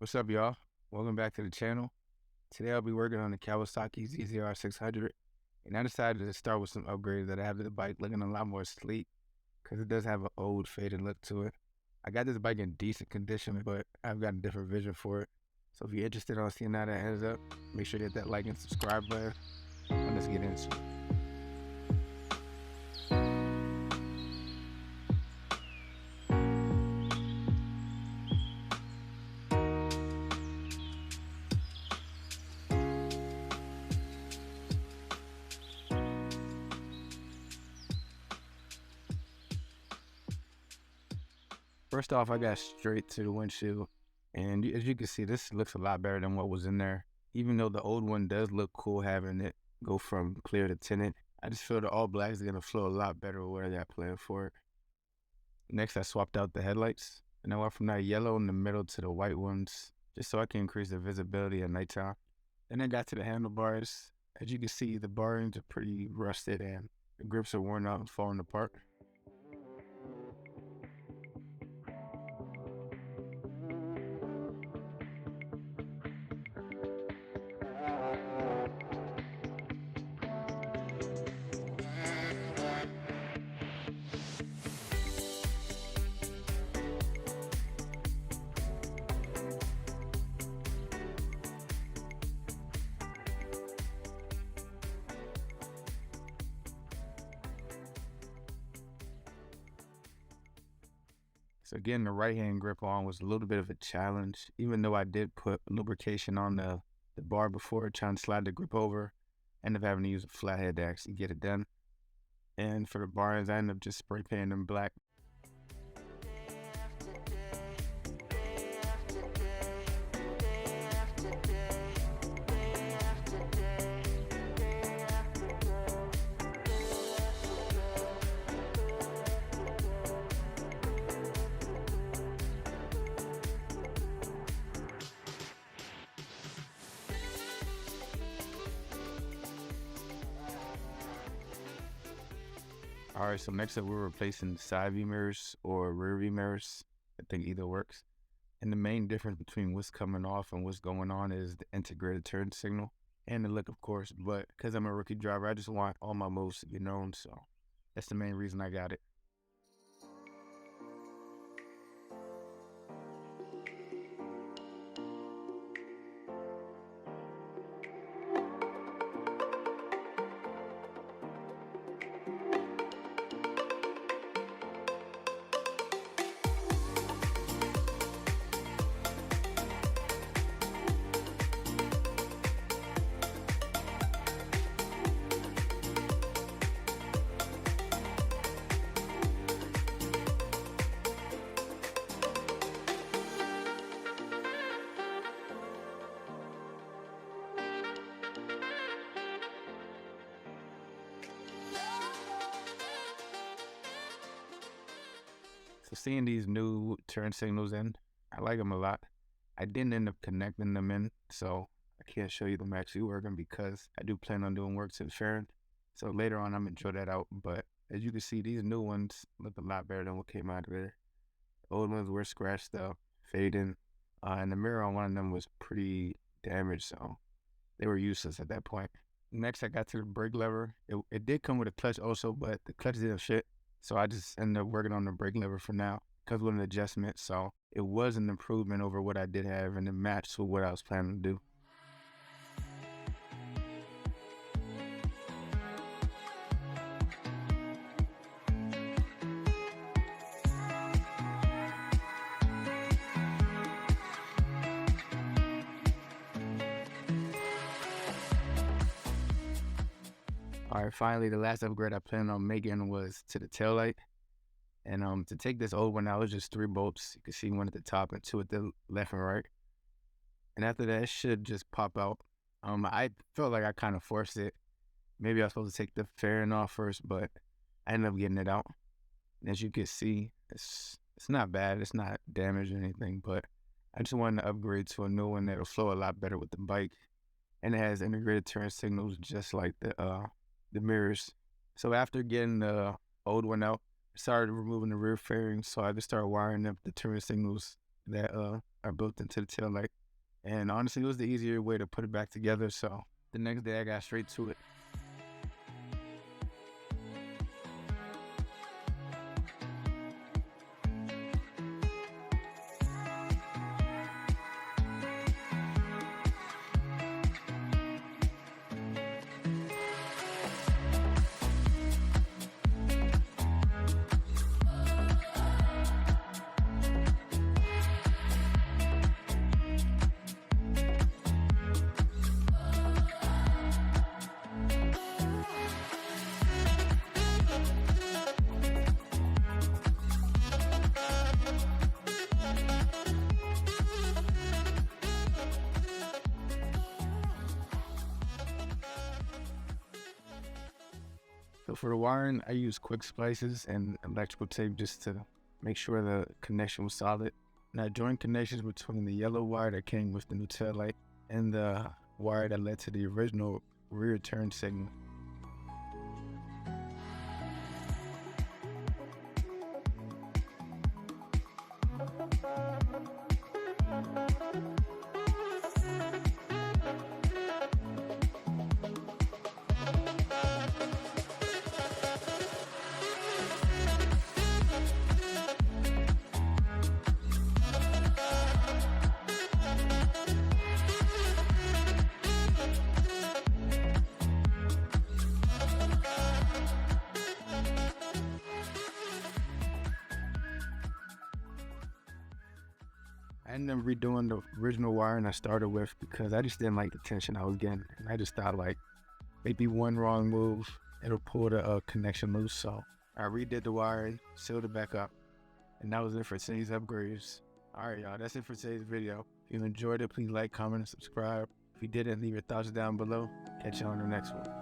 What's up, y'all? Welcome back to the channel. Today I'll be working on the Kawasaki ZZR600, and I decided to start with some upgrades that I have to the bike looking a lot more sleek because it does have an old, faded look to it. I got this bike in decent condition, but I've got a different vision for it. So if you're interested on seeing how that ends up, make sure to hit that like and subscribe button, and let's get into it. First off, I got straight to the windshield, and as you can see, this looks a lot better than what was in there. Even though the old one does look cool having it go from clear to tinted, I just feel the all black is gonna flow a lot better with what I got planned for it. Next, I swapped out the headlights, and I went from that yellow in the middle to the white ones, just so I can increase the visibility at nighttime. Then I got to the handlebars. As you can see, the barings are pretty rusted and the grips are worn out and falling apart. So getting the right hand grip on was a little bit of a challenge, even though I did put lubrication on the bar before trying to slide the grip over. I ended up having to use a flathead to actually get it done. And for the bars, I ended up just spray painting them black. All right, so next up we're replacing side view mirrors or rear view mirrors. I think either works. And the main difference between what's coming off and what's going on is the integrated turn signal and the look, of course. But because I'm a rookie driver, I just want all my moves to be known. So that's the main reason I got it. So seeing these new turn signals in, I like them a lot. I didn't end up connecting them in, so I can't show you them actually working because I do plan on doing work to the fairing. So later on, I'm gonna draw that out. But as you can see, these new ones look a lot better than what came out of there. The old ones were scratched up, fading, and the mirror on one of them was pretty damaged, so they were useless at that point. Next, I got to the brake lever. It did come with a clutch also, but the clutch didn't fit. So I just ended up working on the brake lever for now because with an adjustment. So it was an improvement over what I did have and it matched with what I was planning to do. All right, finally, the last upgrade I planned on making was to the taillight. And to take this old one out, it was just 3 bolts. You can see one at the top and 2 at the left and right. And after that, it should just pop out. I felt like I kind of forced it. Maybe I was supposed to take the fairing off first, but I ended up getting it out. And as you can see, it's not bad. It's not damaged or anything, but I just wanted to upgrade to a new one that'll flow a lot better with the bike. And it has integrated turn signals just like the mirrors. So after getting the old one out, I started removing the rear fairing, so I just started wiring up the turn signals that are built into the taillight. And honestly, it was the easier way to put it back together. So the next day I got straight to it. So for the wiring, I use quick splices and electrical tape just to make sure the connection was solid. And I joined connections between the yellow wire that came with the new tail light and the wire that led to the original rear turn signal. I ended up redoing the original wiring I started with because I just didn't like the tension I was getting. And I just thought like maybe one wrong move, it'll pull the connection loose. So I redid the wiring, sealed it back up, and that was it for today's upgrades. Alright y'all, that's it for today's video. If you enjoyed it, please like, comment, and subscribe. If you didn't, leave your thoughts down below. Catch you on the next one.